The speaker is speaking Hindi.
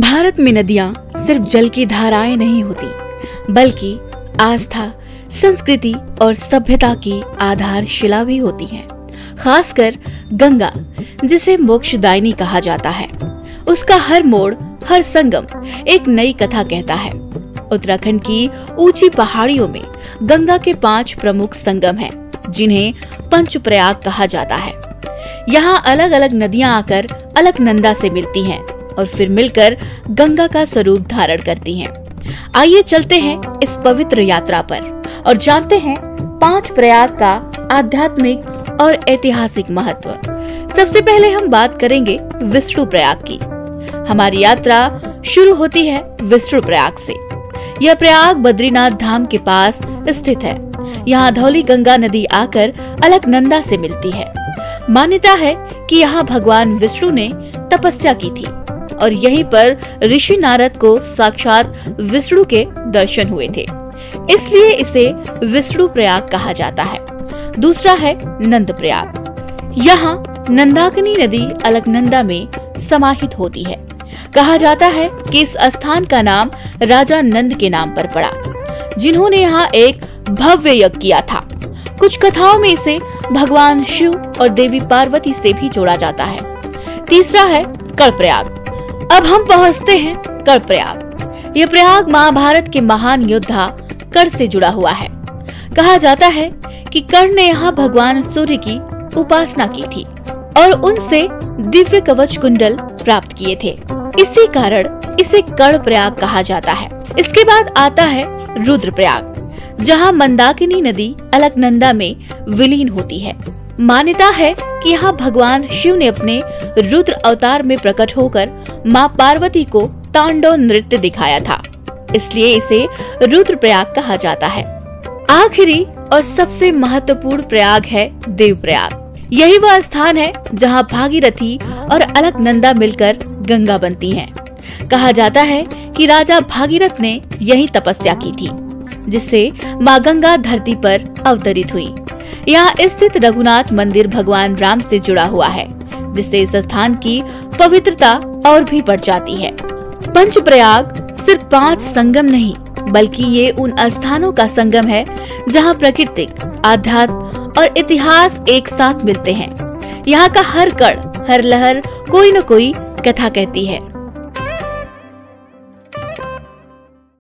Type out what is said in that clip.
भारत में नदियां सिर्फ जल की धाराएं नहीं होती, बल्कि आस्था, संस्कृति और सभ्यता की आधारशिला भी होती हैं। खासकर गंगा, जिसे मोक्षदायिनी कहा जाता है, उसका हर मोड़, हर संगम एक नई कथा कहता है। उत्तराखंड की ऊंची पहाड़ियों में गंगा के 5 प्रमुख संगम हैं, जिन्हें पंचप्रयाग कहा जाता है। यहाँ अलग अलग नदियां आकर अलकनंदा से मिलती हैं और फिर मिलकर गंगा का स्वरूप धारण करती हैं। आइए चलते हैं इस पवित्र यात्रा पर और जानते हैं 5 प्रयाग का आध्यात्मिक और ऐतिहासिक महत्व। सबसे पहले हम बात करेंगे विष्णु प्रयाग की। हमारी यात्रा शुरू होती है विष्णु प्रयाग से। यह प्रयाग बद्रीनाथ धाम के पास स्थित है। यहाँ धौली गंगा नदी आकर अलकनंदा से मिलती है। मान्यता है कि यहाँ भगवान विष्णु ने तपस्या की थी और यहीं पर ऋषि नारद को साक्षात विष्णु के दर्शन हुए थे, इसलिए इसे विष्णु प्रयाग कहा जाता है। दूसरा है नंद प्रयाग। यहाँ नंदाकिनी नदी अलकनंदा में समाहित होती है। कहा जाता है कि इस स्थान का नाम राजा नंद के नाम पर पड़ा, जिन्होंने यहाँ एक भव्य यज्ञ किया था। कुछ कथाओं में इसे भगवान शिव और देवी पार्वती से भी जोड़ा जाता है। तीसरा है कर्णप्रयाग। अब हम पहुँचते हैं कर्णप्रयाग। यह प्रयाग महाभारत के महान योद्धा कर्ण से जुड़ा हुआ है। कहा जाता है कि कर्ण ने यहाँ भगवान सूर्य की उपासना की थी और उनसे दिव्य कवच कुंडल प्राप्त किए थे। इसी कारण इसे कर्णप्रयाग कहा जाता है। इसके बाद आता है रुद्रप्रयाग, जहाँ मंदाकिनी नदी अलकनंदा में विलीन होती है। मान्यता है कि यहाँ भगवान शिव ने अपने रुद्र अवतार में प्रकट होकर माँ पार्वती को तांडव नृत्य दिखाया था, इसलिए इसे रुद्रप्रयाग कहा जाता है। आखिरी और सबसे महत्वपूर्ण प्रयाग है देवप्रयाग। यही वह स्थान है जहाँ भागीरथी और अलकनंदा मिलकर गंगा बनती हैं। कहा जाता है कि राजा भागीरथ ने यही तपस्या की थी, जिससे माँ गंगा धरती पर अवतरित हुई। यहाँ स्थित रघुनाथ मंदिर भगवान राम से जुड़ा हुआ है, जिससे इस स्थान की पवित्रता और भी बढ़ जाती है। पंचप्रयाग सिर्फ 5 संगम नहीं, बल्कि ये उन स्थानों का संगम है जहाँ प्राकृतिक, आध्यात्म और इतिहास एक साथ मिलते हैं। यहाँ का हर कण, हर लहर कोई न कोई कथा कहती है।